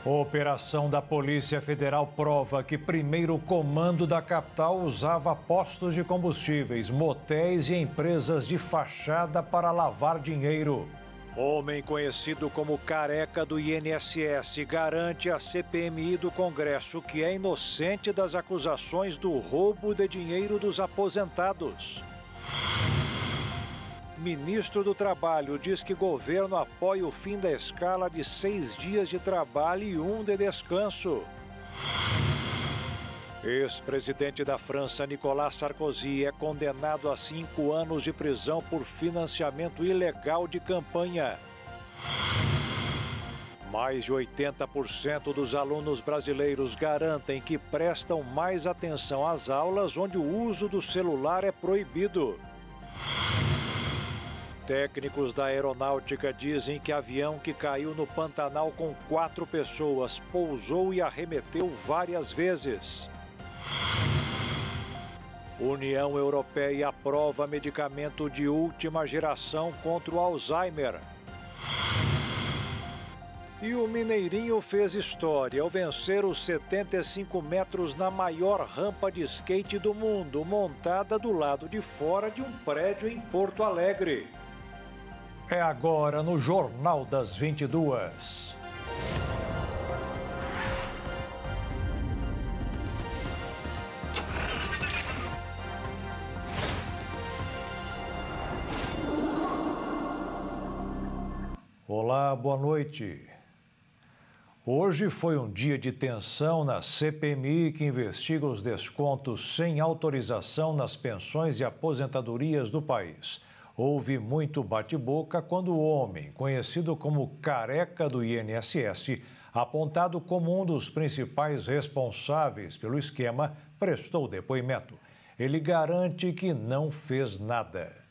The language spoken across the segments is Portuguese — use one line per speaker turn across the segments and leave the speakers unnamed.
Operação da Polícia Federal prova que primeiro comando da capital usava postos de combustíveis, motéis e empresas de fachada para lavar dinheiro. Homem conhecido como Careca do INSS garante à CPMI do Congresso que é inocente das acusações do roubo de dinheiro dos aposentados. Ministro do Trabalho diz que governo apoia o fim da escala de 6 dias de trabalho e 1 de descanso. Ex-presidente da França, Nicolas Sarkozy, é condenado a 5 anos de prisão por financiamento ilegal de campanha. Mais de 80% dos alunos brasileiros garantem que prestam mais atenção às aulas onde o uso do celular é proibido. Técnicos da aeronáutica dizem que avião que caiu no Pantanal com 4 pessoas pousou e arremeteu várias vezes. União Europeia aprova medicamento de última geração contra o Alzheimer. E o Mineirinho fez história ao vencer os 75 metros na maior rampa de skate do mundo, montada do lado de fora de um prédio em Porto Alegre. É agora no Jornal das 22. Olá, boa noite. Hoje foi um dia de tensão na CPMI que investiga os descontos sem autorização nas pensões e aposentadorias do país. Houve muito bate-boca quando o homem, conhecido como Careca do INSS, apontado como um dos principais responsáveis pelo esquema, prestou depoimento. Ele garante que não fez nada.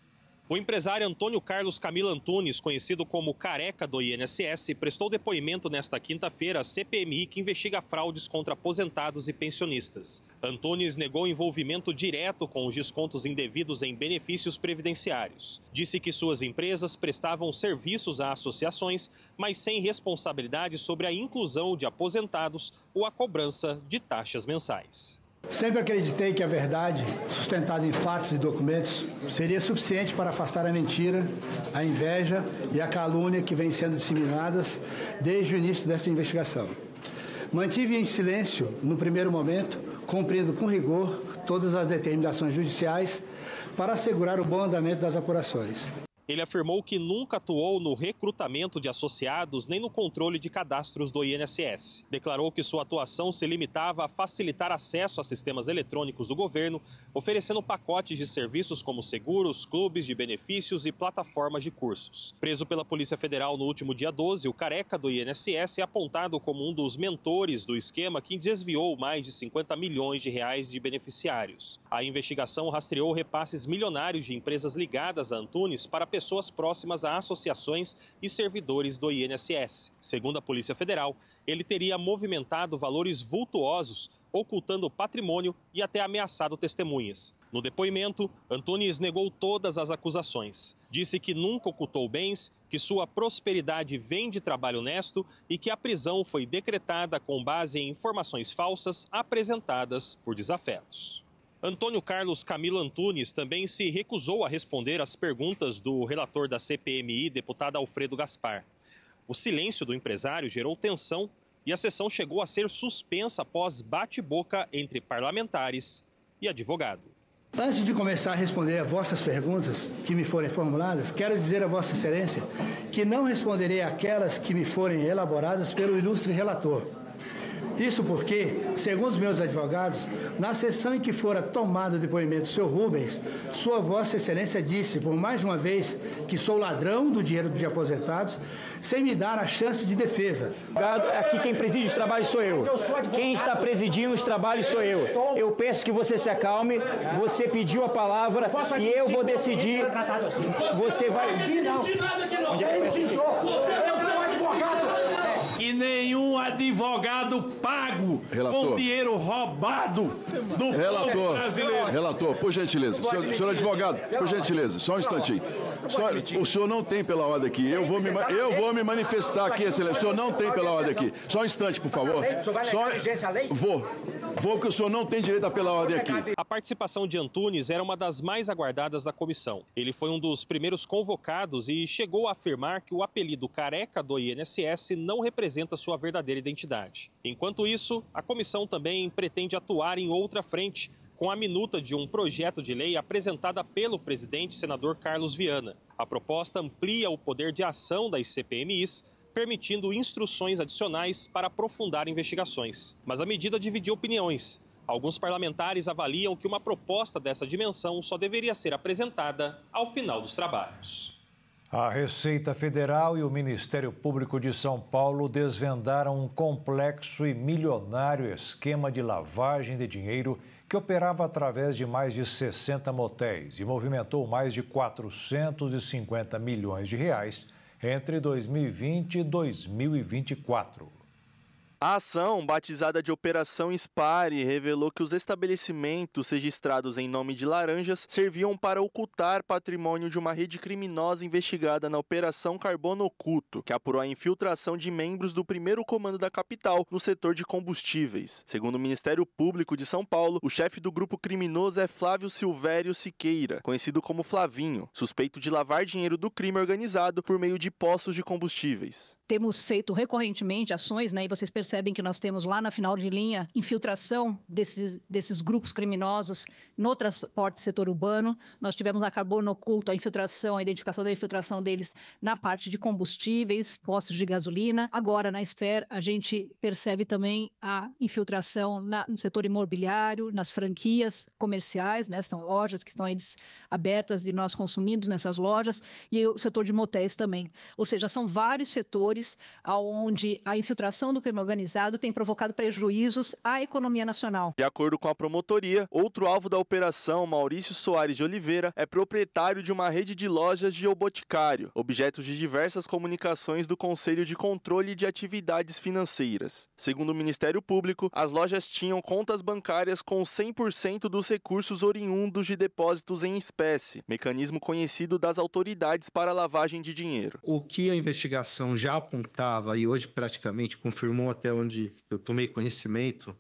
O empresário Antônio Carlos Camilo Antunes, conhecido como Careca do INSS, prestou depoimento nesta quinta-feira à CPMI que investiga fraudes contra aposentados e pensionistas. Antunes negou envolvimento direto com os descontos indevidos em benefícios previdenciários. Disse que suas empresas prestavam serviços a associações, mas sem responsabilidade sobre a inclusão de aposentados ou a cobrança de taxas mensais.
Sempre acreditei que a verdade, sustentada em fatos e documentos, seria suficiente para afastar a mentira, a inveja e a calúnia que vêm sendo disseminadas desde o início dessa investigação. Mantive em silêncio, no primeiro momento, cumprindo com rigor todas as determinações judiciais para assegurar o bom andamento das apurações.
Ele afirmou que nunca atuou no recrutamento de associados nem no controle de cadastros do INSS. Declarou que sua atuação se limitava a facilitar acesso a sistemas eletrônicos do governo, oferecendo pacotes de serviços como seguros, clubes de benefícios e plataformas de cursos. Preso pela Polícia Federal no último dia 12, o Careca do INSS é apontado como um dos mentores do esquema que desviou mais de 50 milhões de reais de beneficiários. A investigação rastreou repasses milionários de empresas ligadas a Antunes para pessoas próximas a associações e servidores do INSS. Segundo a Polícia Federal, ele teria movimentado valores vultuosos, ocultando patrimônio e até ameaçado testemunhas. No depoimento, Antunes negou todas as acusações. Disse que nunca ocultou bens, que sua prosperidade vem de trabalho honesto e que a prisão foi decretada com base em informações falsas apresentadas por desafetos. Antônio Carlos Camilo Antunes também se recusou a responder às perguntas do relator da CPMI, deputado Alfredo Gaspar. O silêncio do empresário gerou tensão e a sessão chegou a ser suspensa após bate-boca entre parlamentares e advogado.
Antes de começar a responder a vossas perguntas que me forem formuladas, quero dizer a Vossa Excelência que não responderei àquelas que me forem elaboradas pelo ilustre relator. Isso porque, segundo os meus advogados, na sessão em que fora tomado o depoimento do Sr. Rubens, Sua Vossa Excelência disse, por mais de uma vez, que sou ladrão do dinheiro de aposentados, sem me dar a chance de defesa.
Aqui quem preside os trabalhos sou eu. Quem está presidindo os trabalhos sou eu. Eu peço que você se acalme, você pediu a palavra e eu vou decidir. Você vai...
E nenhum advogado pago com dinheiro roubado do povo brasileiro.
Relator, por gentileza. Senhor advogado, por gentileza, só um instantinho. O senhor não tem pela ordem aqui. Eu vou me manifestar aqui, excelência. O senhor não tem pela ordem aqui. Só um instante, por favor. Vou, que o senhor não tem direito a pela ordem aqui.
A participação de Antunes era uma das mais aguardadas da comissão. Ele foi um dos primeiros convocados e chegou a afirmar que o apelido careca do INSS não representa sua verdadeira identidade. Enquanto isso, a comissão também pretende atuar em outra frente, com a minuta de um projeto de lei apresentada pelo presidente senador Carlos Viana. A proposta amplia o poder de ação das CPMIs, permitindo instruções adicionais para aprofundar investigações. Mas a medida dividiu opiniões. Alguns parlamentares avaliam que uma proposta dessa dimensão só deveria ser apresentada ao final dos trabalhos.
A Receita Federal e o Ministério Público de São Paulo desvendaram um complexo e milionário esquema de lavagem de dinheiro que operava através de mais de 60 motéis e movimentou mais de 450 milhões de reais entre 2020 e 2024.
A ação, batizada de Operação Spare, revelou que os estabelecimentos registrados em nome de laranjas serviam para ocultar patrimônio de uma rede criminosa investigada na Operação Carbono Oculto, que apurou a infiltração de membros do primeiro comando da capital no setor de combustíveis. Segundo o Ministério Público de São Paulo, o chefe do grupo criminoso é Flávio Silvério Siqueira, conhecido como Flavinho, suspeito de lavar dinheiro do crime organizado por meio de poços de combustíveis.
Temos feito recorrentemente ações, e vocês percebem que nós temos lá na final de linha infiltração desses grupos criminosos no transporte setor urbano. Nós tivemos a Carbono Oculto, a infiltração, a identificação da infiltração deles na parte de combustíveis, postos de gasolina. Agora, na Spare, a gente percebe também a infiltração no setor imobiliário, nas franquias comerciais, são lojas que estão abertas e nós consumimos nessas lojas, e o setor de motéis também. Ou seja, são vários setores onde a infiltração do crime organizado tem provocado prejuízos à economia nacional.
De acordo com a promotoria, outro alvo da operação, Maurício Soares de Oliveira, é proprietário de uma rede de lojas de O Boticário, objetos de diversas comunicações do Conselho de Controle de Atividades Financeiras. Segundo o Ministério Público, as lojas tinham contas bancárias com 100% dos recursos oriundos de depósitos em espécie, mecanismo conhecido das autoridades para lavagem de dinheiro.
O que a investigação já apontava e hoje praticamente confirmou até onde eu tomei conhecimento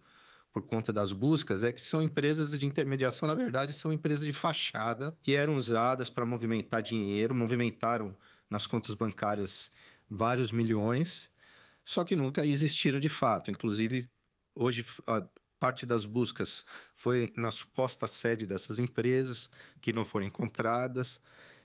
por conta das buscas, é que são empresas de intermediação, na verdade, são empresas de fachada que eram usadas para movimentar dinheiro, movimentaram nas contas bancárias vários milhões, só que nunca existiram de fato. Inclusive, hoje, a parte das buscas foi na suposta sede dessas empresas, que não foram encontradas,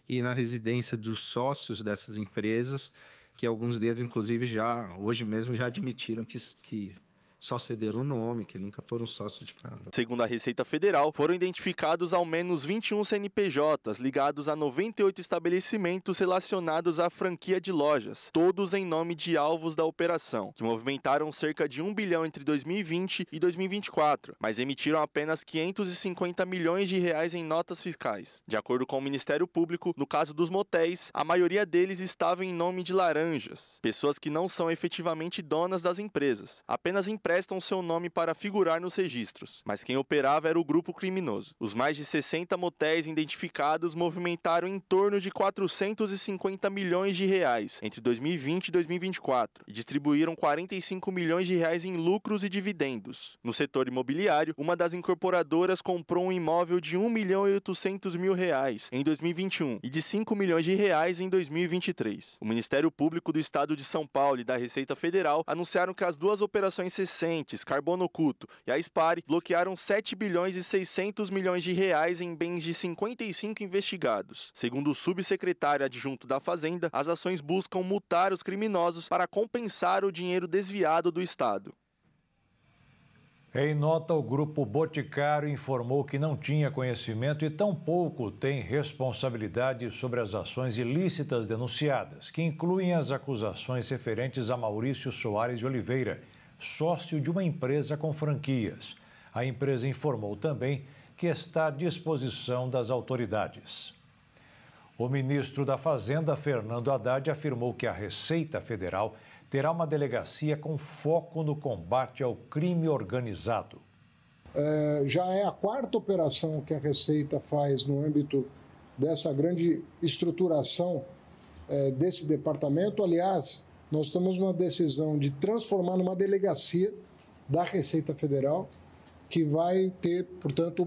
e na residência dos sócios dessas empresas, que alguns deles, inclusive, hoje mesmo já admitiram que só cederam o nome, que nunca foram sócios de nada.
Segundo a Receita Federal, foram identificados ao menos 21 CNPJs ligados a 98 estabelecimentos relacionados à franquia de lojas, todos em nome de alvos da operação, que movimentaram cerca de 1 bilhão entre 2020 e 2024, mas emitiram apenas 550 milhões de reais em notas fiscais. De acordo com o Ministério Público, no caso dos motéis, a maioria deles estava em nome de laranjas, pessoas que não são efetivamente donas das empresas, apenas emprestam seu nome para figurar nos registros, mas quem operava era o grupo criminoso. Os mais de 60 motéis identificados movimentaram em torno de 450 milhões de reais entre 2020 e 2024 e distribuíram 45 milhões de reais em lucros e dividendos. No setor imobiliário, uma das incorporadoras comprou um imóvel de 1 milhão e 800 mil reais em 2021 e de 5 milhões de reais em 2023. O Ministério Público do Estado de São Paulo e da Receita Federal anunciaram que as duas operações recentes, Carbono Oculto e a Spare, bloquearam 7 bilhões e 600 milhões de reais em bens de 55 investigados. Segundo o subsecretário adjunto da Fazenda, as ações buscam multar os criminosos para compensar o dinheiro desviado do Estado.
Em nota, o Grupo Boticário informou que não tinha conhecimento e tampouco tem responsabilidade sobre as ações ilícitas denunciadas, que incluem as acusações referentes a Maurício Soares de Oliveira, sócio de uma empresa com franquias. A empresa informou também que está à disposição das autoridades. O ministro da Fazenda, Fernando Haddad, afirmou que a Receita Federal terá uma delegacia com foco no combate ao crime organizado.
Já é a quarta operação que a Receita faz no âmbito dessa grande estruturação desse departamento. Aliás, nós tomamos uma decisão de transformar numa delegacia da Receita Federal, que vai ter, portanto,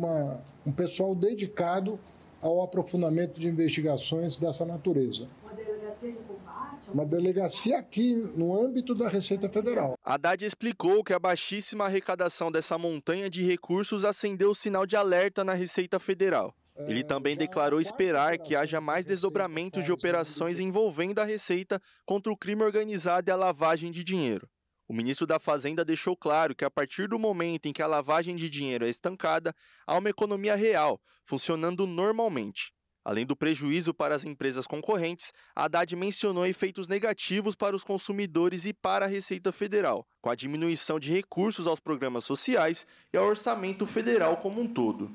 um pessoal dedicado ao aprofundamento de investigações dessa natureza. Uma delegacia de combate? Uma delegacia aqui, no âmbito da Receita Federal.
Haddad explicou que a baixíssima arrecadação dessa montanha de recursos acendeu o sinal de alerta na Receita Federal. Ele também declarou esperar que haja mais desdobramento de operações envolvendo a Receita contra o crime organizado e a lavagem de dinheiro. O ministro da Fazenda deixou claro que a partir do momento em que a lavagem de dinheiro é estancada, há uma economia real, funcionando normalmente. Além do prejuízo para as empresas concorrentes, Haddad mencionou efeitos negativos para os consumidores e para a Receita Federal, com a diminuição de recursos aos programas sociais e ao orçamento federal como um todo.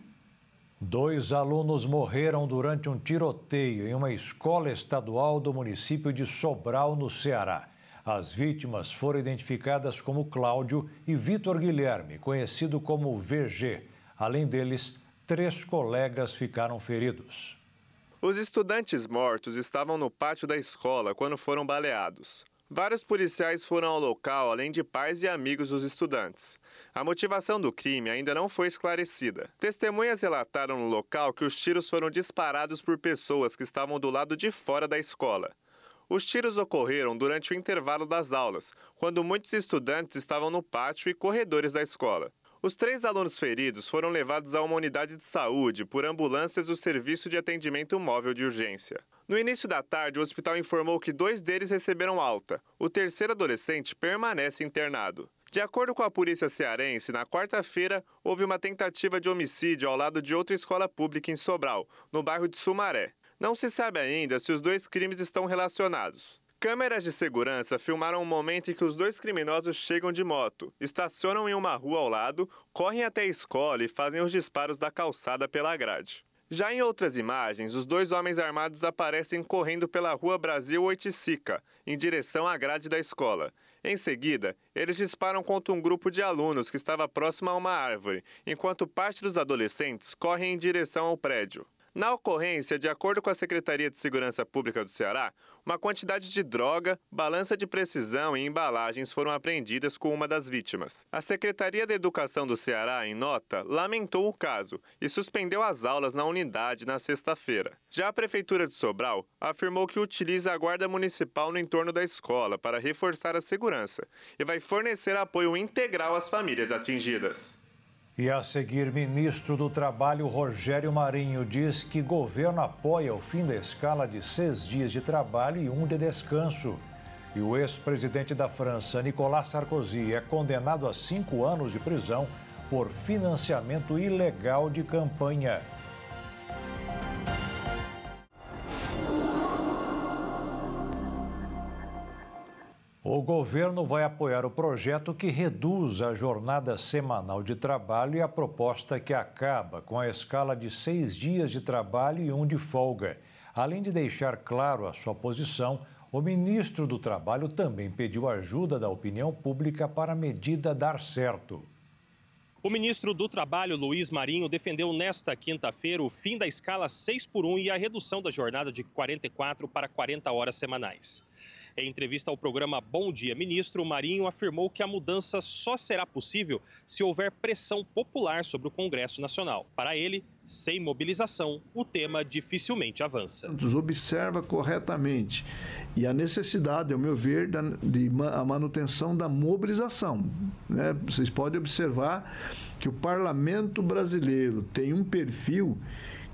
2 alunos morreram durante um tiroteio em uma escola estadual do município de Sobral, no Ceará. As vítimas foram identificadas como Cláudio e Vitor Guilherme, conhecido como VG. Além deles, 3 colegas ficaram feridos.
Os estudantes mortos estavam no pátio da escola quando foram baleados. Vários policiais foram ao local, além de pais e amigos dos estudantes. A motivação do crime ainda não foi esclarecida. Testemunhas relataram no local que os tiros foram disparados por pessoas que estavam do lado de fora da escola. Os tiros ocorreram durante o intervalo das aulas, quando muitos estudantes estavam no pátio e corredores da escola. Os 3 alunos feridos foram levados a uma unidade de saúde por ambulâncias do Serviço de Atendimento Móvel de Urgência. No início da tarde, o hospital informou que 2 deles receberam alta. O terceiro adolescente permanece internado. De acordo com a polícia cearense, na quarta-feira, houve uma tentativa de homicídio ao lado de outra escola pública em Sobral, no bairro de Sumaré. Não se sabe ainda se os 2 crimes estão relacionados. Câmeras de segurança filmaram o momento em que os 2 criminosos chegam de moto, estacionam em uma rua ao lado, correm até a escola e fazem os disparos da calçada pela grade. Já em outras imagens, os 2 homens armados aparecem correndo pela rua Brasil Oiticica, em direção à grade da escola. Em seguida, eles disparam contra um grupo de alunos que estava próximo a uma árvore, enquanto parte dos adolescentes correm em direção ao prédio. Na ocorrência, de acordo com a Secretaria de Segurança Pública do Ceará, uma quantidade de droga, balança de precisão e embalagens foram apreendidas com uma das vítimas. A Secretaria da Educação do Ceará, em nota, lamentou o caso e suspendeu as aulas na unidade na sexta-feira. Já a Prefeitura de Sobral afirmou que utiliza a Guarda Municipal no entorno da escola para reforçar a segurança e vai fornecer apoio integral às famílias atingidas.
E a seguir, ministro do Trabalho Rogério Marinho diz que governo apoia o fim da escala de 6 dias de trabalho e 1 de descanso. E o ex-presidente da França, Nicolas Sarkozy, é condenado a 5 anos de prisão por financiamento ilegal de campanha. O governo vai apoiar o projeto que reduz a jornada semanal de trabalho e a proposta que acaba com a escala de 6 dias de trabalho e 1 de folga. Além de deixar claro a sua posição, o ministro do Trabalho também pediu ajuda da opinião pública para a medida dar certo.
O ministro do Trabalho, Luiz Marinho, defendeu nesta quinta-feira o fim da escala 6x1 e a redução da jornada de 44 para 40 horas semanais. Em entrevista ao programa Bom Dia Ministro, Marinho afirmou que a mudança só será possível se houver pressão popular sobre o Congresso Nacional. Para ele, sem mobilização, o tema dificilmente avança.
Observa corretamente e a necessidade, ao meu ver, de a manutenção da mobilização. Vocês podem observar que o parlamento brasileiro tem um perfil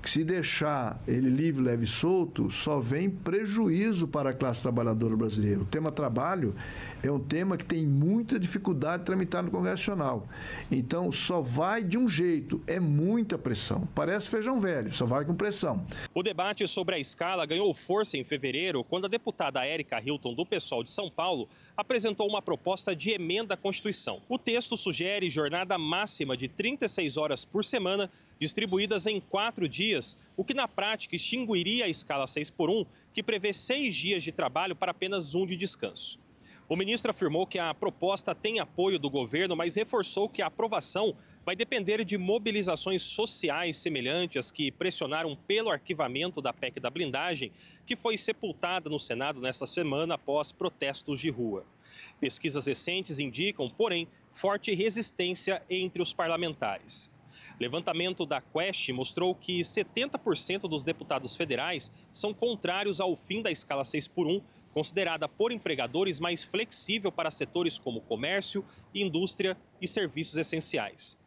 que, se deixar ele livre, leve e solto, só vem prejuízo para a classe trabalhadora brasileira. O tema trabalho é um tema que tem muita dificuldade de tramitar no Congresso Nacional. Então, só vai de um jeito, é muita pressão. Parece feijão velho, só vai com pressão.
O debate sobre a escala ganhou força em fevereiro, quando a deputada Érica Hilton, do PSOL de São Paulo, apresentou uma proposta de emenda à Constituição. O texto sugere jornada máxima de 36 horas por semana, distribuídas em 4 dias, o que na prática extinguiria a escala 6x1, que prevê 6 dias de trabalho para apenas 1 de descanso. O ministro afirmou que a proposta tem apoio do governo, mas reforçou que a aprovação vai depender de mobilizações sociais semelhantes às que pressionaram pelo arquivamento da PEC da blindagem, que foi sepultada no Senado nesta semana após protestos de rua. Pesquisas recentes indicam, porém, forte resistência entre os parlamentares. Levantamento da Quest mostrou que 70% dos deputados federais são contrários ao fim da escala 6x1, considerada por empregadores mais flexível para setores como comércio, indústria e serviços essenciais.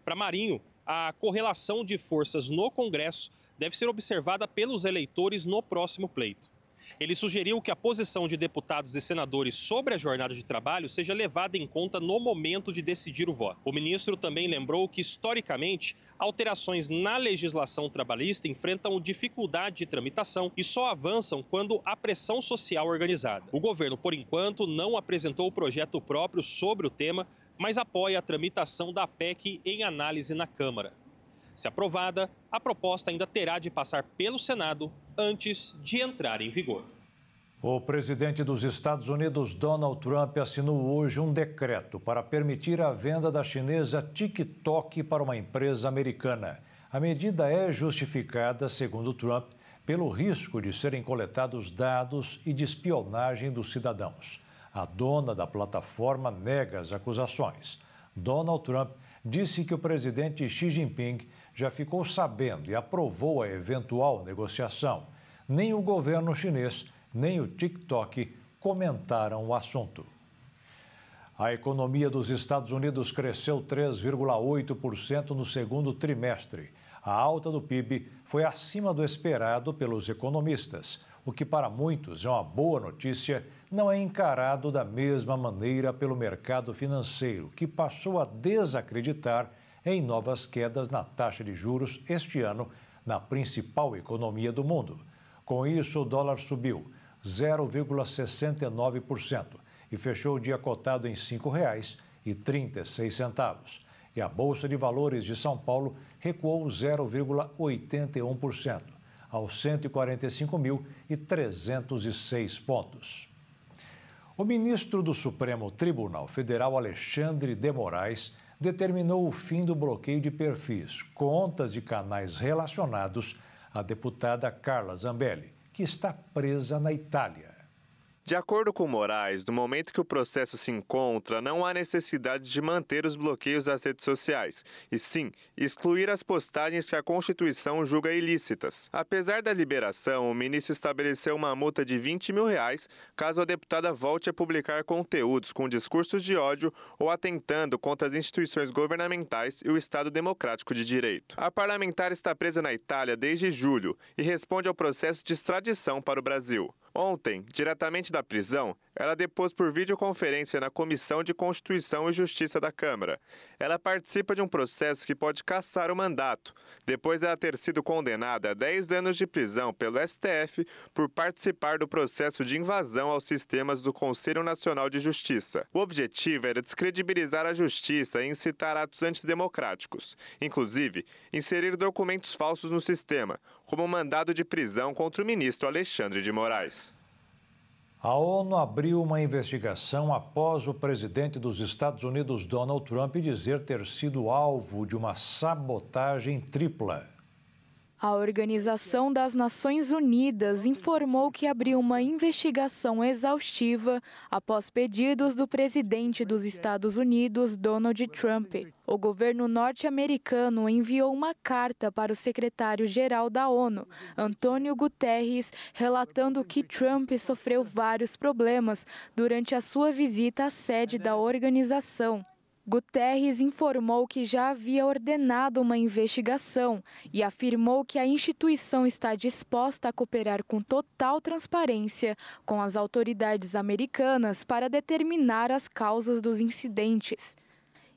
Para Marinho, a correlação de forças no Congresso deve ser observada pelos eleitores no próximo pleito. Ele sugeriu que a posição de deputados e senadores sobre a jornada de trabalho seja levada em conta no momento de decidir o voto. O ministro também lembrou que, historicamente, alterações na legislação trabalhista enfrentam dificuldade de tramitação e só avançam quando há pressão social organizada. O governo, por enquanto, não apresentou o projeto próprio sobre o tema, mas apoia a tramitação da PEC em análise na Câmara. Se aprovada, a proposta ainda terá de passar pelo Senado antes de entrar em vigor.
O presidente dos Estados Unidos, Donald Trump, assinou hoje um decreto para permitir a venda da chinesa TikTok para uma empresa americana. A medida é justificada, segundo Trump, pelo risco de serem coletados dados e de espionagem dos cidadãos. A dona da plataforma nega as acusações. Donald Trump disse que o presidente Xi Jinping já ficou sabendo e aprovou a eventual negociação. Nem o governo chinês, nem o TikTok comentaram o assunto. A economia dos Estados Unidos cresceu 3,8% no segundo trimestre. A alta do PIB foi acima do esperado pelos economistas. O que para muitos é uma boa notícia, não é encarado da mesma maneira pelo mercado financeiro, que passou a desacreditar em novas quedas na taxa de juros este ano na principal economia do mundo. Com isso, o dólar subiu 0,69% e fechou o dia cotado em R$ 5,36. E a Bolsa de Valores de São Paulo recuou 0,81%, aos 145.306 pontos. O ministro do Supremo Tribunal Federal, Alexandre de Moraes, determinou o fim do bloqueio de perfis, contas e canais relacionados à deputada Carla Zambelli, que está presa na Itália.
De acordo com Moraes, no momento que o processo se encontra, não há necessidade de manter os bloqueios das redes sociais, e sim excluir as postagens que a Constituição julga ilícitas. Apesar da liberação, o ministro estabeleceu uma multa de R$20 mil caso a deputada volte a publicar conteúdos com discursos de ódio ou atentando contra as instituições governamentais e o Estado Democrático de Direito. A parlamentar está presa na Itália desde julho e responde ao processo de extradição para o Brasil. Ontem, diretamente da prisão, ela depôs por videoconferência na Comissão de Constituição e Justiça da Câmara. Ela participa de um processo que pode cassar o mandato, depois de ela ter sido condenada a 10 anos de prisão pelo STF por participar do processo de invasão aos sistemas do Conselho Nacional de Justiça. O objetivo era descredibilizar a justiça e incitar atos antidemocráticos, inclusive inserir documentos falsos no sistema, como mandado de prisão contra o ministro Alexandre de Moraes.
A ONU abriu uma investigação após o presidente dos Estados Unidos, Donald Trump, dizer ter sido alvo de uma sabotagem tripla.
A Organização das Nações Unidas informou que abriu uma investigação exaustiva após pedidos do presidente dos Estados Unidos, Donald Trump. O governo norte-americano enviou uma carta para o secretário-geral da ONU, Antônio Guterres, relatando que Trump sofreu vários problemas durante a sua visita à sede da organização. Guterres informou que já havia ordenado uma investigação e afirmou que a instituição está disposta a cooperar com total transparência com as autoridades americanas para determinar as causas dos incidentes.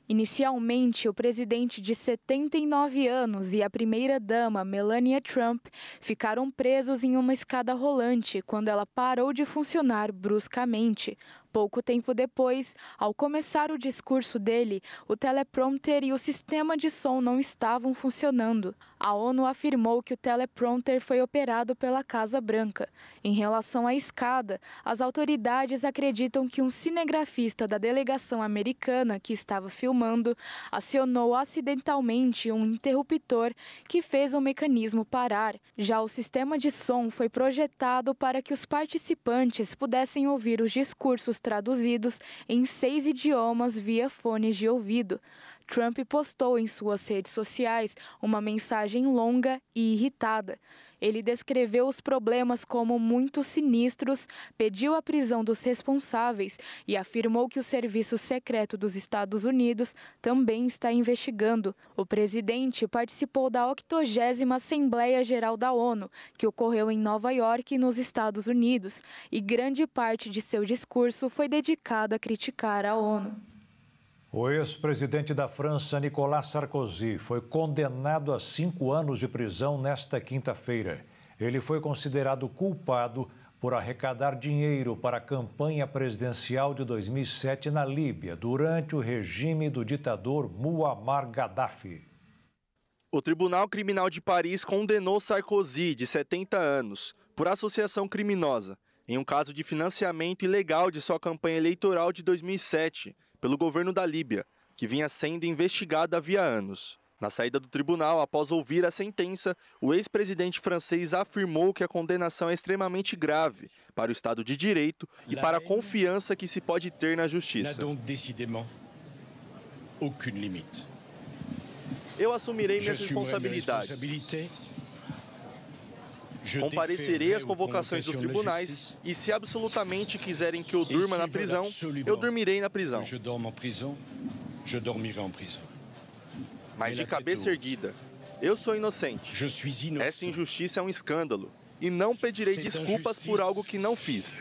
Inicialmente, o presidente de 79 anos e a primeira-dama, Melania Trump, ficaram presos em uma escada rolante quando ela parou de funcionar bruscamente. Pouco tempo depois, ao começar o discurso dele, o teleprompter e o sistema de som não estavam funcionando. A ONU afirmou que o teleprompter foi operado pela Casa Branca. Em relação à escada, as autoridades acreditam que um cinegrafista da delegação americana que estava filmando acionou acidentalmente um interruptor que fez o mecanismo parar. Já o sistema de som foi projetado para que os participantes pudessem ouvir os discursos traduzidos em 6 idiomas via fones de ouvido. Trump postou em suas redes sociais uma mensagem longa e irritada. Ele descreveu os problemas como muito sinistros, pediu a prisão dos responsáveis e afirmou que o Serviço Secreto dos Estados Unidos também está investigando. O presidente participou da 80ª Assembleia Geral da ONU, que ocorreu em Nova York, nos Estados Unidos, e grande parte de seu discurso foi dedicado a criticar a ONU.
O ex-presidente da França, Nicolas Sarkozy, foi condenado a 5 anos de prisão nesta quinta-feira. Ele foi considerado culpado por arrecadar dinheiro para a campanha presidencial de 2007 na Líbia, durante o regime do ditador Muammar Gaddafi.
O Tribunal Criminal de Paris condenou Sarkozy, de 70 anos, por associação criminosa, em um caso de financiamento ilegal de sua campanha eleitoral de 2007, pelo governo da Líbia, que vinha sendo investigado havia anos. Na saída do tribunal, após ouvir a sentença, o ex-presidente francês afirmou que a condenação é extremamente grave para o Estado de Direito e para a confiança que se pode ter na justiça. Eu assumirei minhas responsabilidades. Comparecerei às convocações dos tribunais e, se absolutamente quiserem que eu durma na prisão, eu dormirei na prisão. Mas de cabeça erguida, eu sou inocente. Esta injustiça é um escândalo e não pedirei desculpas por algo que não fiz.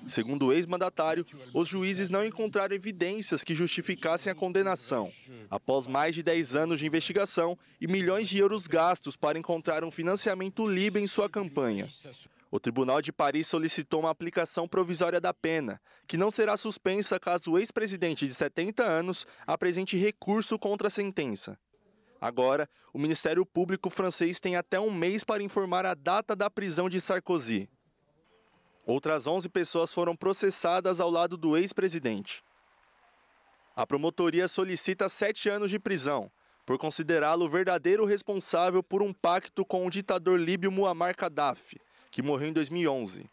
Segundo o ex-mandatário, os juízes não encontraram evidências que justificassem a condenação, após mais de 10 anos de investigação e milhões de euros gastos para encontrar um financiamento líbio em sua campanha. O Tribunal de Paris solicitou uma aplicação provisória da pena, que não será suspensa caso o ex-presidente de 70 anos apresente recurso contra a sentença. Agora, o Ministério Público francês tem até um mês para informar a data da prisão de Sarkozy. Outras 11 pessoas foram processadas ao lado do ex-presidente. A promotoria solicita 7 anos de prisão, por considerá-lo o verdadeiro responsável por um pacto com o ditador líbio Muammar Gaddafi, que morreu em 2011.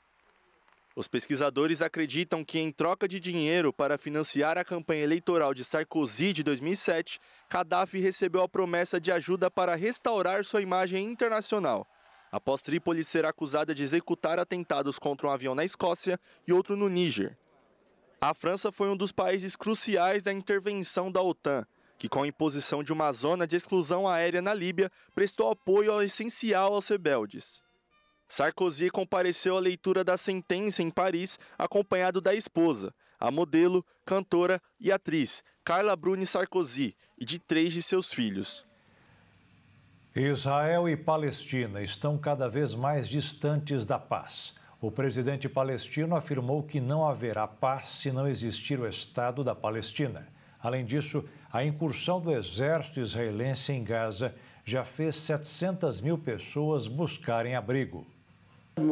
Os pesquisadores acreditam que, em troca de dinheiro para financiar a campanha eleitoral de Sarkozy de 2007, Gaddafi recebeu a promessa de ajuda para restaurar sua imagem internacional, após Trípoli ser acusada de executar atentados contra um avião na Escócia e outro no Níger. A França foi um dos países cruciais da intervenção da OTAN, que, com a imposição de uma zona de exclusão aérea na Líbia, prestou apoio ao essencial aos rebeldes. Sarkozy compareceu à leitura da sentença em Paris, acompanhado da esposa, a modelo, cantora e atriz Carla Bruni Sarkozy, e de 3 de seus filhos.
Israel e Palestina estão cada vez mais distantes da paz. O presidente palestino afirmou que não haverá paz se não existir o Estado da Palestina. Além disso, a incursão do exército israelense em Gaza já fez 700 mil pessoas buscarem abrigo.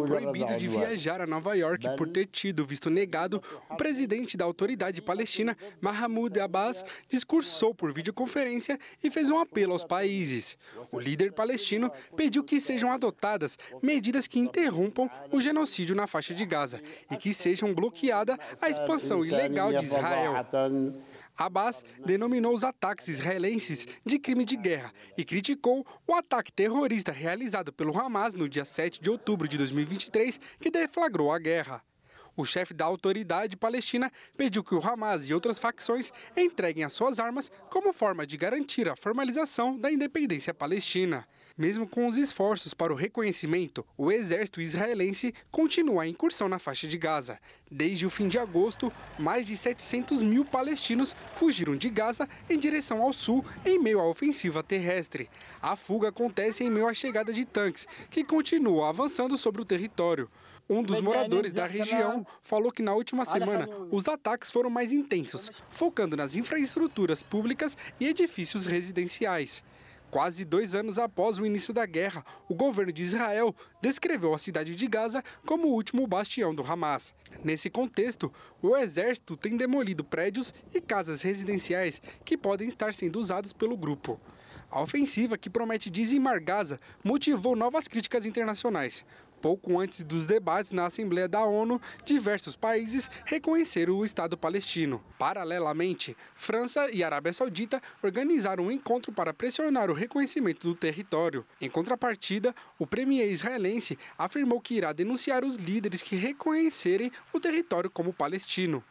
Proibido de viajar a Nova York por ter tido visto negado, o presidente da autoridade palestina, Mahmoud Abbas, discursou por videoconferência e fez um apelo aos países. O líder palestino pediu que sejam adotadas medidas que interrompam o genocídio na faixa de Gaza e que sejam bloqueada a expansão ilegal de Israel. Abbas denominou os ataques israelenses de crime de guerra e criticou o ataque terrorista realizado pelo Hamas no dia 7 de outubro de 2023, que deflagrou a guerra. O chefe da autoridade palestina pediu que o Hamas e outras facções entreguem as suas armas como forma de garantir a formalização da independência palestina. Mesmo com os esforços para o reconhecimento, o exército israelense continua a incursão na faixa de Gaza. Desde o fim de agosto, mais de 700 mil palestinos fugiram de Gaza em direção ao sul em meio à ofensiva terrestre. A fuga acontece em meio à chegada de tanques, que continuam avançando sobre o território. Um dos moradores da região falou que na última semana os ataques foram mais intensos, focando nas infraestruturas públicas e edifícios residenciais. Quase 2 anos após o início da guerra, o governo de Israel descreveu a cidade de Gaza como o último bastião do Hamas. Nesse contexto, o exército tem demolido prédios e casas residenciais que podem estar sendo usados pelo grupo. A ofensiva, que promete dizimar Gaza, motivou novas críticas internacionais. Pouco antes dos debates na Assembleia da ONU, diversos países reconheceram o Estado palestino. Paralelamente, França e Arábia Saudita organizaram um encontro para pressionar o reconhecimento do território. Em contrapartida, o premier israelense afirmou que irá denunciar os líderes que reconhecerem o território como palestino.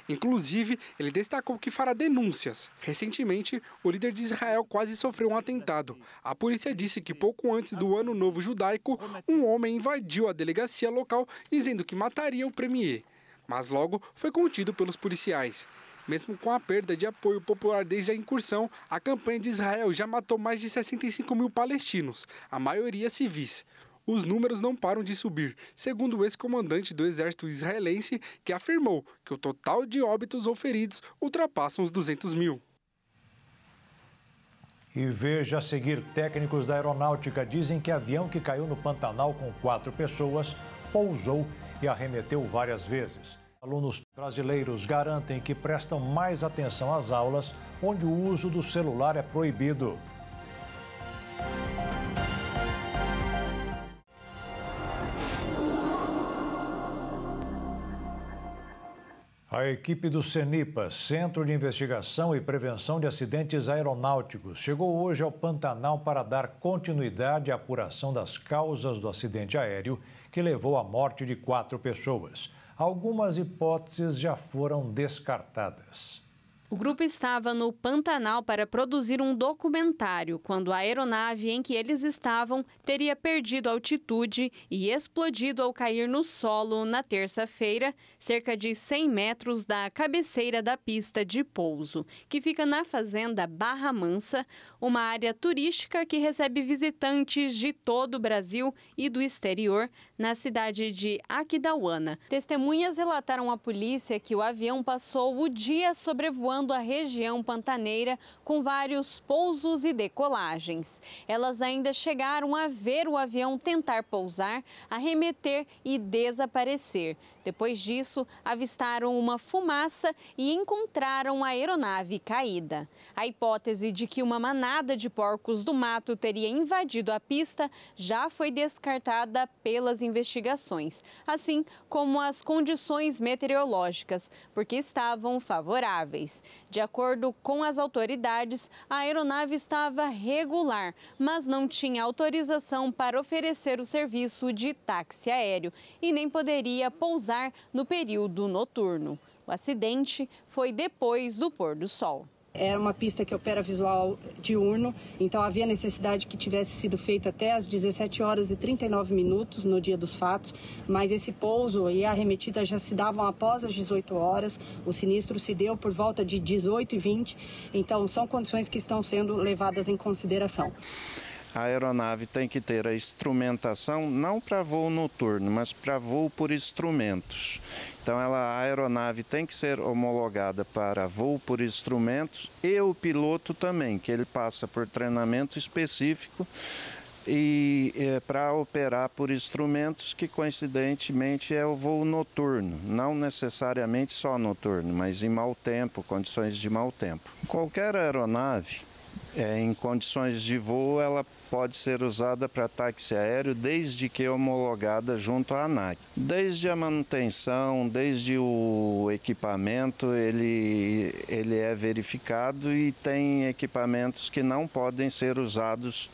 Inclusive, ele destacou que fará denúncias. Recentemente, o líder de Israel quase sofreu um atentado. A polícia disse que pouco antes do Ano Novo Judaico, um homem invadiu a delegacia local dizendo que mataria o premier. Mas logo foi contido pelos policiais. Mesmo com a perda de apoio popular desde a incursão, a campanha de Israel já matou mais de 65 mil palestinos, a maioria civis. Os números não param de subir, segundo o ex-comandante do exército israelense, que afirmou que o total de óbitos ou feridos ultrapassa os 200 mil.
E veja a seguir, técnicos da aeronáutica dizem que avião que caiu no Pantanal com 4 pessoas pousou e arremeteu várias vezes. Alunos brasileiros garantem que prestam mais atenção às aulas, onde o uso do celular é proibido. A equipe do CENIPA, Centro de Investigação e Prevenção de Acidentes Aeronáuticos, chegou hoje ao Pantanal para dar continuidade à apuração das causas do acidente aéreo que levou à morte de 4 pessoas. Algumas hipóteses já foram descartadas.
O grupo estava no Pantanal para produzir um documentário quando a aeronave em que eles estavam teria perdido altitude e explodido ao cair no solo na terça-feira, cerca de 100 metros da cabeceira da pista de pouso, que fica na fazenda Barra Mansa, uma área turística que recebe visitantes de todo o Brasil e do exterior, na cidade de Aquidauana. Testemunhas relataram à polícia que o avião passou o dia sobrevoando a região pantaneira com vários pousos e decolagens. Elas ainda chegaram a ver o avião tentar pousar, arremeter e desaparecer. Depois disso, avistaram uma fumaça e encontraram a aeronave caída. A hipótese de que uma manada de porcos do mato teria invadido a pista já foi descartada pelas investigações, assim como as condições meteorológicas, porque estavam favoráveis. De acordo com as autoridades, a aeronave estava regular, mas não tinha autorização para oferecer o serviço de táxi aéreo e nem poderia pousar no período noturno. O acidente foi depois do pôr do sol.
Era uma pista que opera visual diurno, então havia necessidade que tivesse sido feita até às 17 horas e 39 minutos no dia dos fatos, mas esse pouso e a arremetida já se davam após as 18 horas, o sinistro se deu por volta de 18h20, então são condições que estão sendo levadas em consideração.
A aeronave tem que ter a instrumentação não para voo noturno, mas para voo por instrumentos. Então a aeronave tem que ser homologada para voo por instrumentos e o piloto também, que ele passa por treinamento específico e para operar por instrumentos que coincidentemente é o voo noturno, não necessariamente só noturno, mas em mau tempo, condições de mau tempo. Qualquer aeronave em condições de voo, ela pode ser usada para táxi aéreo desde que homologada junto à ANAC. Desde a manutenção, desde o equipamento, ele é verificado e tem equipamentos que não podem ser usados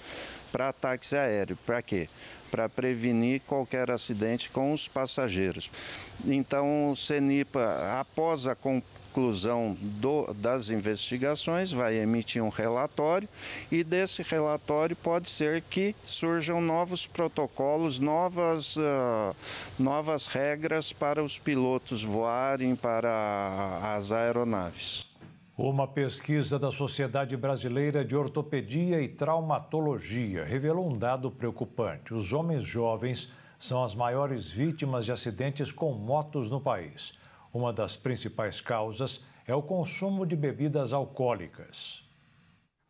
para táxi aéreo. Para quê? Para prevenir qualquer acidente com os passageiros. Então, o CENIPA, após a conclusão das investigações, vai emitir um relatório e desse relatório pode ser que surjam novos protocolos, novas regras para os pilotos voarem para as aeronaves.
Uma pesquisa da Sociedade Brasileira de Ortopedia e Traumatologia revelou um dado preocupante. Os homens jovens são as maiores vítimas de acidentes com motos no país. Uma das principais causas é o consumo de bebidas alcoólicas.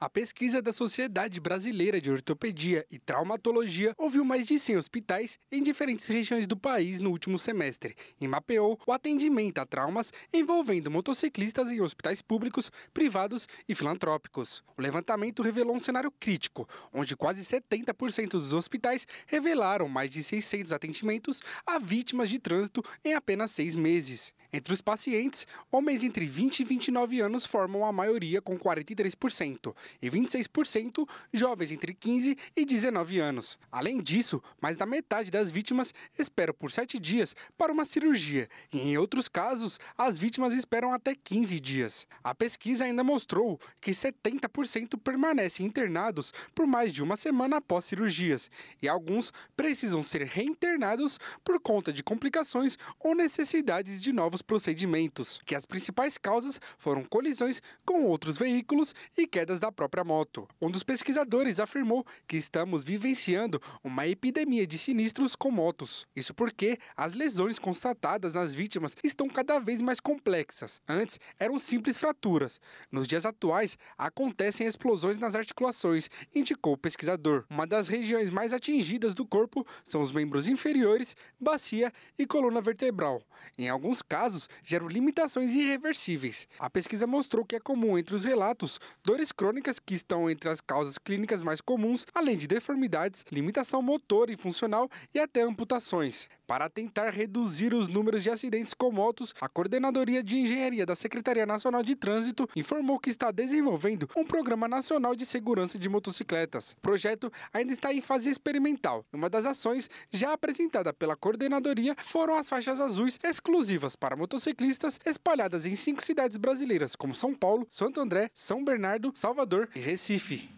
A pesquisa da Sociedade Brasileira de Ortopedia e Traumatologia ouviu mais de 100 hospitais em diferentes regiões do país no último semestre e mapeou o atendimento a traumas envolvendo motociclistas em hospitais públicos, privados e filantrópicos. O levantamento revelou um cenário crítico, onde quase 70% dos hospitais revelaram mais de 600 atendimentos a vítimas de trânsito em apenas 6 meses. Entre os pacientes, homens entre 20 e 29 anos formam a maioria, com 43%, e 26% jovens entre 15 e 19 anos. Além disso, mais da metade das vítimas esperam por 7 dias para uma cirurgia, e em outros casos, as vítimas esperam até 15 dias. A pesquisa ainda mostrou que 70% permanecem internados por mais de uma semana após cirurgias, e alguns precisam ser reinternados por conta de complicações ou necessidades de novos procedimentos, que as principais causas foram colisões com outros veículos e quedas da própria moto. Um dos pesquisadores afirmou que estamos vivenciando uma epidemia de sinistros com motos. Isso porque as lesões constatadas nas vítimas estão cada vez mais complexas. Antes eram simples fraturas. Nos dias atuais, acontecem explosões nas articulações, indicou o pesquisador. Uma das regiões mais atingidas do corpo são os membros inferiores, bacia e coluna vertebral. Em alguns casos, geram limitações irreversíveis. A pesquisa mostrou que é comum entre os relatos dores crônicas, que estão entre as causas clínicas mais comuns, além de deformidades, limitação motora e funcional e até amputações. Para tentar reduzir os números de acidentes com motos, a Coordenadoria de Engenharia da Secretaria Nacional de Trânsito informou que está desenvolvendo um Programa Nacional de Segurança de Motocicletas. O projeto ainda está em fase experimental. Uma das ações já apresentada pela Coordenadoria foram as faixas azuis exclusivas para motociclistas espalhadas em 5 cidades brasileiras, como São Paulo, Santo André, São Bernardo, Salvador e Recife.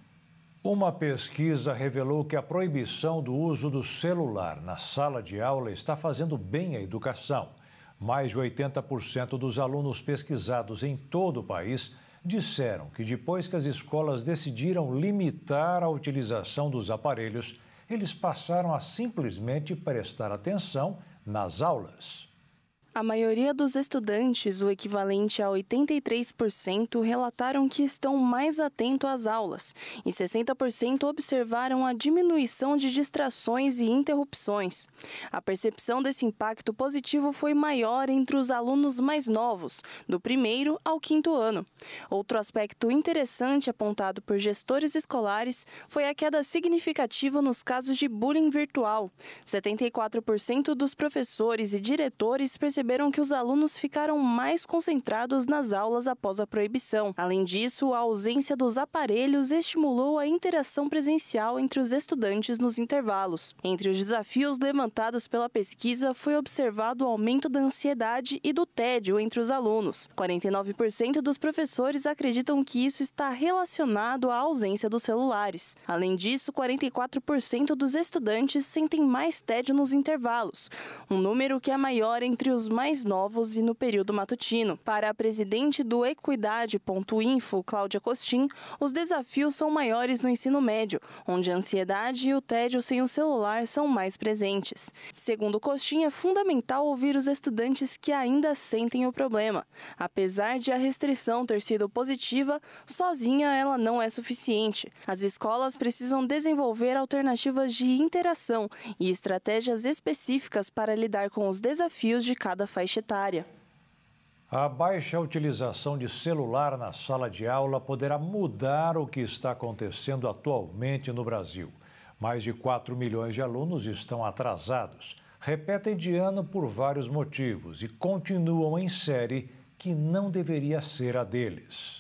Uma pesquisa revelou que a proibição do uso do celular na sala de aula está fazendo bem à educação. Mais de 80% dos alunos pesquisados em todo o país disseram que depois que as escolas decidiram limitar a utilização dos aparelhos, eles passaram a simplesmente prestar atenção nas aulas.
A maioria dos estudantes, o equivalente a 83%, relataram que estão mais atentos às aulas e 60% observaram a diminuição de distrações e interrupções. A percepção desse impacto positivo foi maior entre os alunos mais novos, do 1º ao 5º ano. Outro aspecto interessante apontado por gestores escolares foi a queda significativa nos casos de bullying virtual. 74% dos professores e diretores perceberam que os alunos ficaram mais concentrados nas aulas após a proibição. Além disso, a ausência dos aparelhos estimulou a interação presencial entre os estudantes nos intervalos. Entre os desafios levantados pela pesquisa, foi observado o aumento da ansiedade e do tédio entre os alunos. 49% dos professores acreditam que isso está relacionado à ausência dos celulares. Além disso, 44% dos estudantes sentem mais tédio nos intervalos, um número que é maior entre os mais novos e no período matutino. Para a presidente do Equidade.info, Cláudia Costin, os desafios são maiores no ensino médio, onde a ansiedade e o tédio sem o celular são mais presentes. Segundo Costin, é fundamental ouvir os estudantes que ainda sentem o problema. Apesar de a restrição ter sido positiva, sozinha ela não é suficiente. As escolas precisam desenvolver alternativas de interação e estratégias específicas para lidar com os desafios de cada faixa etária.
A baixa utilização de celular na sala de aula poderá mudar o que está acontecendo atualmente no Brasil. Mais de 4 milhões de alunos estão atrasados, repetem de ano por vários motivos e continuam em série que não deveria ser a deles.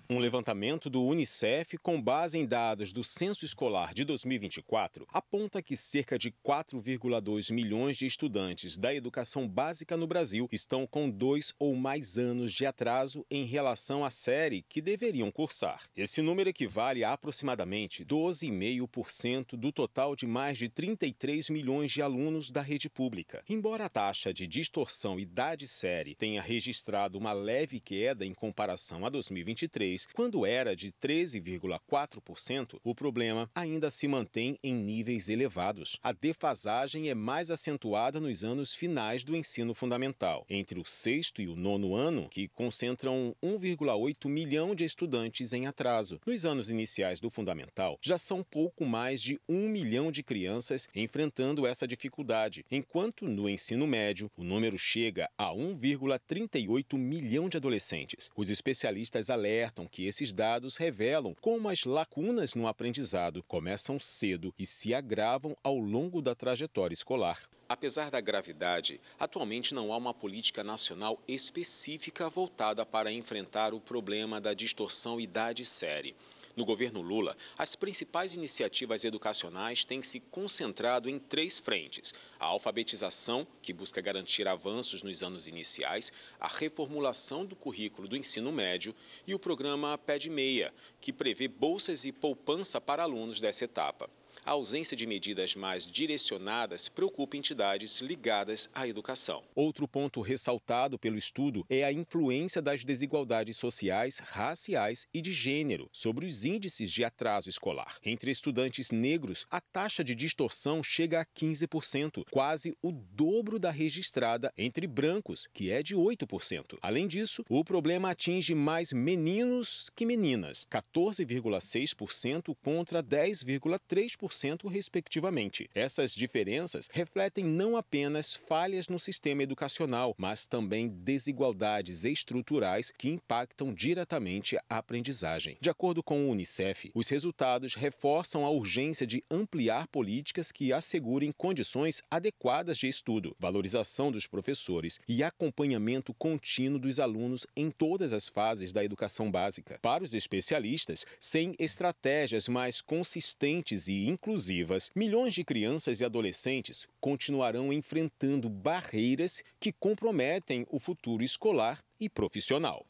Um levantamento do Unicef, com base em dados do Censo Escolar de 2024, aponta que cerca de 4,2 milhões de estudantes da educação básica no Brasil estão com 2 ou mais anos de atraso em relação à série que deveriam cursar. Esse número equivale a aproximadamente 12,5% do total de mais de 33 milhões de alunos da rede pública. Embora a taxa de distorção idade-série tenha registrado uma leve queda em comparação a 2023, 2016, quando era de 13,4%, o problema ainda se mantém em níveis elevados. A defasagem é mais acentuada nos anos finais do ensino fundamental, entre o 6º e o 9º ano, que concentram 1,8 milhão de estudantes em atraso. Nos anos iniciais do fundamental, já são pouco mais de 1 milhão de crianças enfrentando essa dificuldade, enquanto no ensino médio o número chega a 1,38 milhão de adolescentes. Os especialistas alertam que esses dados revelam como as lacunas no aprendizado começam cedo e se agravam ao longo da trajetória escolar. Apesar da gravidade, atualmente não há uma política nacional específica voltada para enfrentar o problema da distorção idade-série. No governo Lula, as principais iniciativas educacionais têm se concentrado em 3 frentes: a alfabetização, que busca garantir avanços nos anos iniciais, a reformulação do currículo do ensino médio e o programa Pé de Meia, que prevê bolsas e poupança para alunos dessa etapa. A ausência de medidas mais direcionadas preocupa entidades ligadas à educação. Outro ponto ressaltado pelo estudo é a influência das desigualdades sociais, raciais e de gênero sobre os índices de atraso escolar. Entre estudantes negros, a taxa de distorção chega a 15%, quase o dobro da registrada entre brancos, que é de 8%. Além disso, o problema atinge mais meninos que meninas, 14,6% contra 10,3%. Respectivamente. Essas diferenças refletem não apenas falhas no sistema educacional, mas também desigualdades estruturais que impactam diretamente a aprendizagem. De acordo com o Unicef, os resultados reforçam a urgência de ampliar políticas que assegurem condições adequadas de estudo, valorização dos professores e acompanhamento contínuo dos alunos em todas as fases da educação básica. Para os especialistas, sem estratégias mais consistentes e inclusivas, milhões de crianças e adolescentes continuarão enfrentando barreiras que comprometem o futuro escolar e profissional.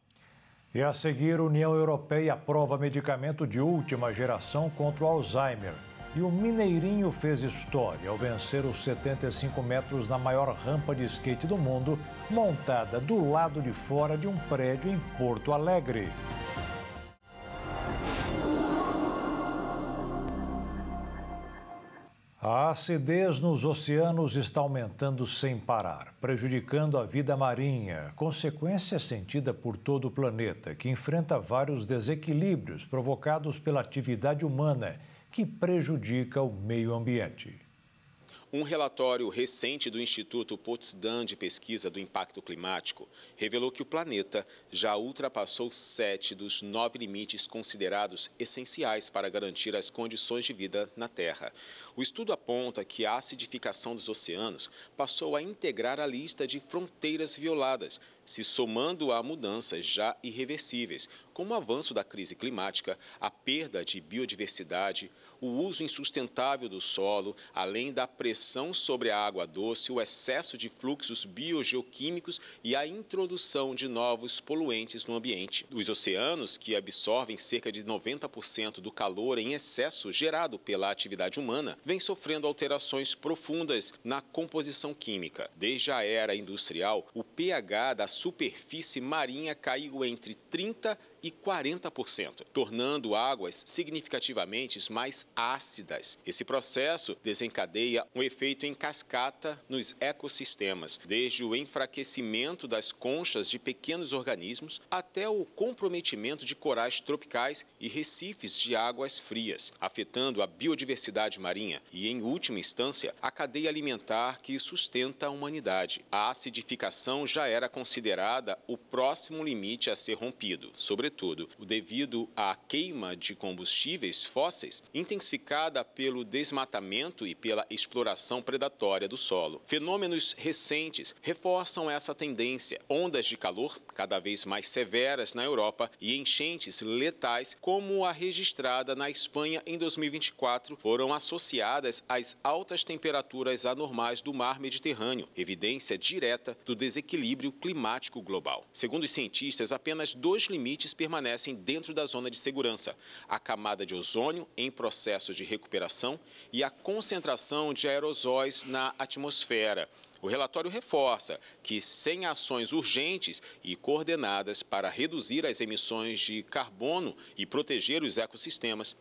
E a seguir, a União Europeia aprova medicamento de última geração contra o Alzheimer. E o mineirinho fez história ao vencer os 75 metros na maior rampa de skate do mundo, montada do lado de fora de um prédio em Porto Alegre. A acidez nos oceanos está aumentando sem parar, prejudicando a vida marinha, consequência sentida por todo o planeta, que enfrenta vários desequilíbrios provocados pela atividade humana, que prejudica o meio ambiente.
Um relatório recente do Instituto Potsdam de Pesquisa do Impacto Climático revelou que o planeta já ultrapassou 7 dos 9 limites considerados essenciais para garantir as condições de vida na Terra. O estudo aponta que a acidificação dos oceanos passou a integrar a lista de fronteiras violadas, se somando a mudanças já irreversíveis, como o avanço da crise climática, a perda de biodiversidade, o uso insustentável do solo, além da pressão sobre a água doce, o excesso de fluxos biogeoquímicos e a introdução de novos poluentes no ambiente. Os oceanos, que absorvem cerca de 90% do calor em excesso gerado pela atividade humana, vêm sofrendo alterações profundas na composição química. Desde a era industrial, o pH da superfície marinha caiu entre 30% e 40%, tornando águas significativamente mais ácidas. Esse processo desencadeia um efeito em cascata nos ecossistemas, desde o enfraquecimento das conchas de pequenos organismos até o comprometimento de corais tropicais e recifes de águas frias, afetando a biodiversidade marinha e, em última instância, a cadeia alimentar que sustenta a humanidade. A acidificação já era considerada o próximo limite a ser rompido, sobretudo devido à queima de combustíveis fósseis, intensificada pelo desmatamento e pela exploração predatória do solo. Fenômenos recentes reforçam essa tendência. Ondas de calor cada vez mais severas na Europa e enchentes letais, como a registrada na Espanha em 2024, foram associadas às altas temperaturas anormais do mar Mediterrâneo, evidência direta do desequilíbrio climático global. Segundo os cientistas, apenas 2 limites permanecem dentro da zona de segurança: a camada de ozônio em processo de recuperação e a concentração de aerosóis na atmosfera. O relatório reforça que, sem ações urgentes e coordenadas para reduzir as emissões de carbono e proteger os ecossistemas,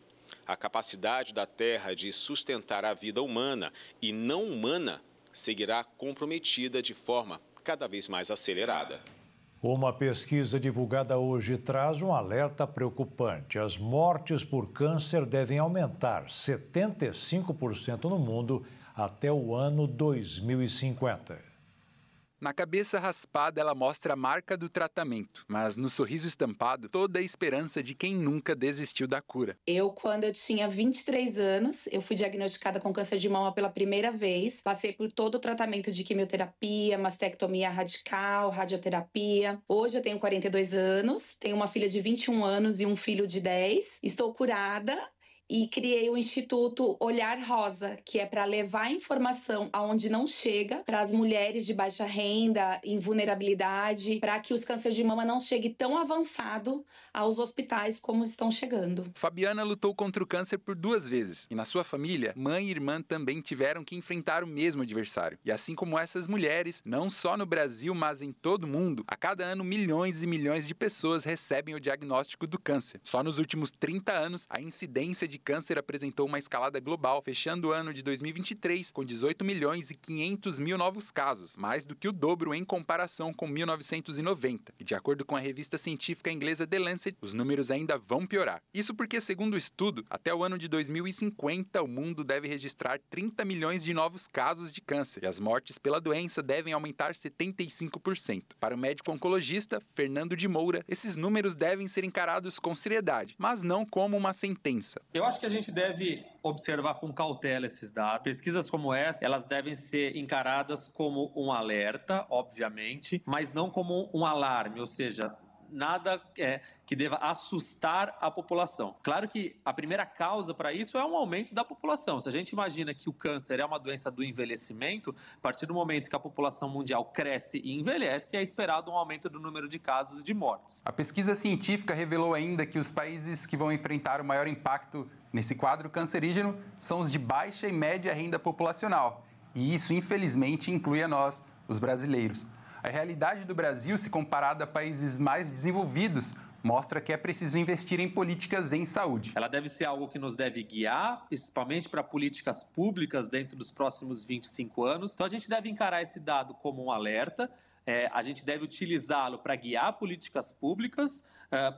a capacidade da Terra de sustentar a vida humana e não humana seguirá comprometida de forma cada vez mais acelerada.
Uma pesquisa divulgada hoje traz um alerta preocupante. As mortes por câncer devem aumentar 75% no mundo até o ano 2050.
Na cabeça raspada, ela mostra a marca do tratamento, mas no sorriso estampado, toda a esperança de quem nunca desistiu da cura.
Quando eu tinha 23 anos, eu fui diagnosticada com câncer de mama pela primeira vez. Passei por todo o tratamento de quimioterapia, mastectomia radical, radioterapia. Hoje eu tenho 42 anos, tenho uma filha de 21 anos e um filho de 10. Estou curada. E criei o Instituto Olhar Rosa, que é para levar informação aonde não chega, para as mulheres de baixa renda, em vulnerabilidade, para que os cânceres de mama não cheguem tão avançado aos hospitais como estão chegando.
Fabiana lutou contra o câncer por 2 vezes. E na sua família, mãe e irmã também tiveram que enfrentar o mesmo adversário. E assim como essas mulheres, não só no Brasil, mas em todo o mundo, a cada ano milhões e milhões de pessoas recebem o diagnóstico do câncer. Só nos últimos 30 anos, a incidência de câncer apresentou uma escalada global, fechando o ano de 2023 com 18 milhões e 500 mil novos casos, mais do que o dobro em comparação com 1990. E de acordo com a revista científica inglesa The Lancet, os números ainda vão piorar. Isso porque, segundo o estudo, até o ano de 2050, o mundo deve registrar 30 milhões de novos casos de câncer e as mortes pela doença devem aumentar 75%. Para o médico oncologista Fernando de Moura, esses números devem ser encarados com seriedade, mas não como uma sentença.
Eu acho que a gente deve observar com cautela esses dados. Pesquisas como essa, elas devem ser encaradas como um alerta, obviamente, mas não como um alarme, ou seja, nada que deva assustar a população. Claro que a primeira causa para isso é um aumento da população. Se a gente imagina que o câncer é uma doença do envelhecimento, a partir do momento que a população mundial cresce e envelhece, é esperado um aumento do número de casos e de mortes.
A pesquisa científica revelou ainda que os países que vão enfrentar o maior impacto nesse quadro cancerígeno são os de baixa e média renda populacional. E isso, infelizmente, inclui a nós, os brasileiros. A realidade do Brasil, se comparada a países mais desenvolvidos, mostra que é preciso investir em políticas em saúde.
Ela deve ser algo que nos deve guiar, principalmente para políticas públicas dentro dos próximos 25 anos. Então a gente deve encarar esse dado como um alerta, a gente deve utilizá-lo para guiar políticas públicas,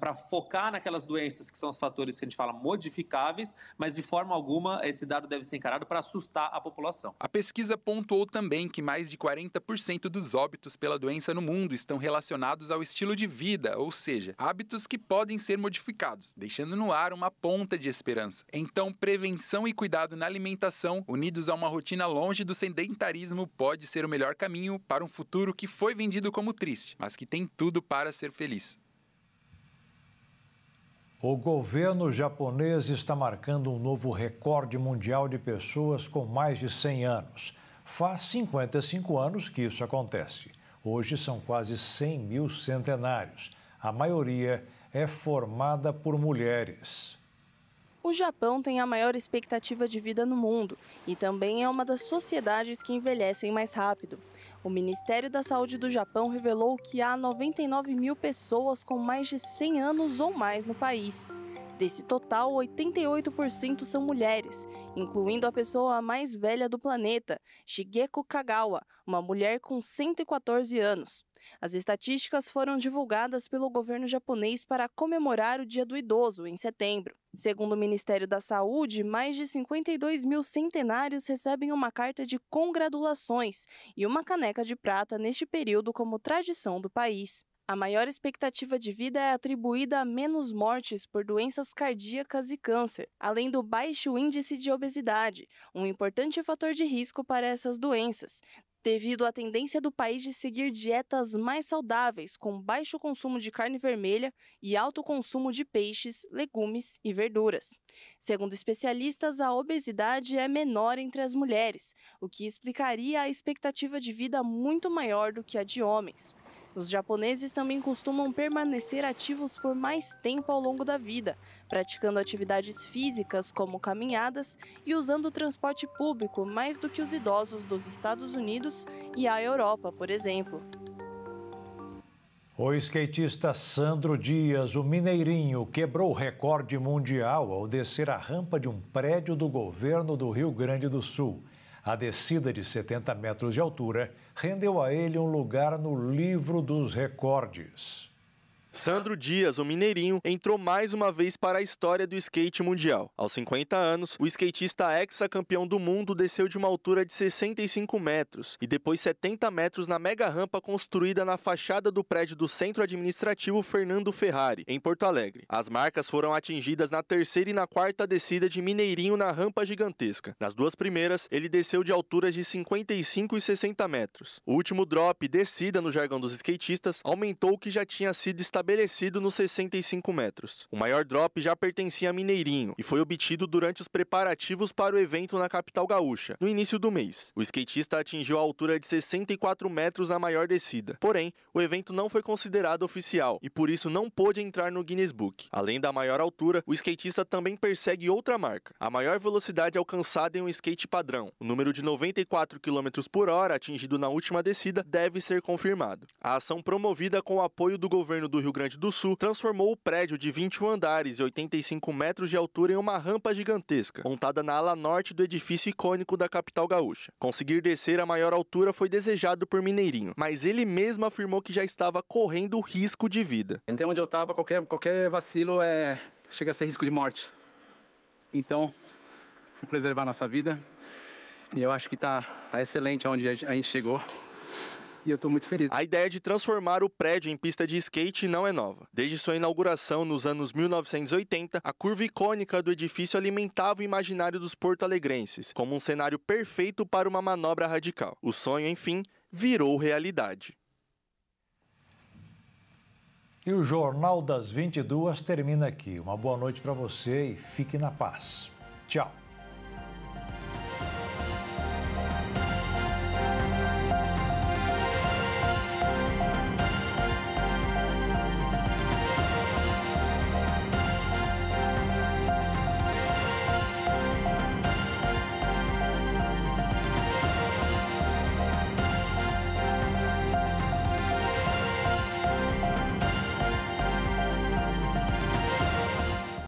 para focar naquelas doenças que são os fatores que a gente fala modificáveis, mas de forma alguma esse dado deve ser encarado para assustar a população.
A pesquisa pontuou também que mais de 40% dos óbitos pela doença no mundo estão relacionados ao estilo de vida, ou seja, hábitos que podem ser modificados, deixando no ar uma ponta de esperança. Então, prevenção e cuidado na alimentação, unidos a uma rotina longe do sedentarismo, pode ser o melhor caminho para um futuro que foi vendido como triste, mas que tem tudo para ser feliz.
O governo japonês está marcando um novo recorde mundial de pessoas com mais de 100 anos. Faz 55 anos que isso acontece. Hoje são quase 100 mil centenários. A maioria é formada por mulheres.
O Japão tem a maior expectativa de vida no mundo e também é uma das sociedades que envelhecem mais rápido. O Ministério da Saúde do Japão revelou que há 99 mil pessoas com mais de 100 anos ou mais no país. Desse total, 88% são mulheres, incluindo a pessoa mais velha do planeta, Shigeko Kagawa, uma mulher com 114 anos. As estatísticas foram divulgadas pelo governo japonês para comemorar o Dia do Idoso, em setembro. Segundo o Ministério da Saúde, mais de 52 mil centenários recebem uma carta de congratulações e uma caneca de prata neste período como tradição do país. A maior expectativa de vida é atribuída a menos mortes por doenças cardíacas e câncer, além do baixo índice de obesidade, um importante fator de risco para essas doenças, devido à tendência do país de seguir dietas mais saudáveis, com baixo consumo de carne vermelha e alto consumo de peixes, legumes e verduras. Segundo especialistas, a obesidade é menor entre as mulheres, o que explicaria a expectativa de vida muito maior do que a de homens. Os japoneses também costumam permanecer ativos por mais tempo ao longo da vida, praticando atividades físicas como caminhadas e usando o transporte público mais do que os idosos dos Estados Unidos e a Europa, por exemplo.
O skatista Sandro Dias, o mineirinho, quebrou o recorde mundial ao descer a rampa de um prédio do governo do Rio Grande do Sul. A descida de 70 metros de altura rendeu a ele um lugar no livro dos recordes.
Sandro Dias, o mineirinho, entrou mais uma vez para a história do skate mundial. Aos 50 anos, o skatista ex-campeão do mundo desceu de uma altura de 65 metros e depois 70 metros na mega rampa construída na fachada do prédio do Centro Administrativo Fernando Ferrari, em Porto Alegre. As marcas foram atingidas na terceira e na quarta descida de mineirinho na rampa gigantesca. Nas duas primeiras, ele desceu de alturas de 55 e 60 metros. O último drop, descida no jargão dos skatistas, aumentou o que já tinha sido estabelecido nos 65 metros. O maior drop já pertencia a mineirinho e foi obtido durante os preparativos para o evento na capital gaúcha, no início do mês. O skatista atingiu a altura de 64 metros na maior descida. Porém, o evento não foi considerado oficial e por isso não pôde entrar no Guinness Book. Além da maior altura, o skatista também persegue outra marca, a maior velocidade alcançada em um skate padrão. O número de 94 km por hora atingido na última descida deve ser confirmado. A ação, promovida com o apoio do governo do Rio Grande do Sul, transformou o prédio de 21 andares e 85 metros de altura em uma rampa gigantesca, montada na ala norte do edifício icônico da capital gaúcha. Conseguir descer a maior altura foi desejado por mineirinho, mas ele mesmo afirmou que já estava correndo risco de vida.
Então, onde eu estava, qualquer vacilo chega a ser risco de morte. Então, vou preservar nossa vida. E eu acho que tá excelente onde a gente chegou. E eu estou muito feliz.
A ideia de transformar o prédio em pista de skate não é nova. Desde sua inauguração nos anos 1980, a curva icônica do edifício alimentava o imaginário dos porto-alegrenses, como um cenário perfeito para uma manobra radical. O sonho, enfim, virou realidade.
E o Jornal das 22 termina aqui. Uma boa noite para você e fique na paz. Tchau.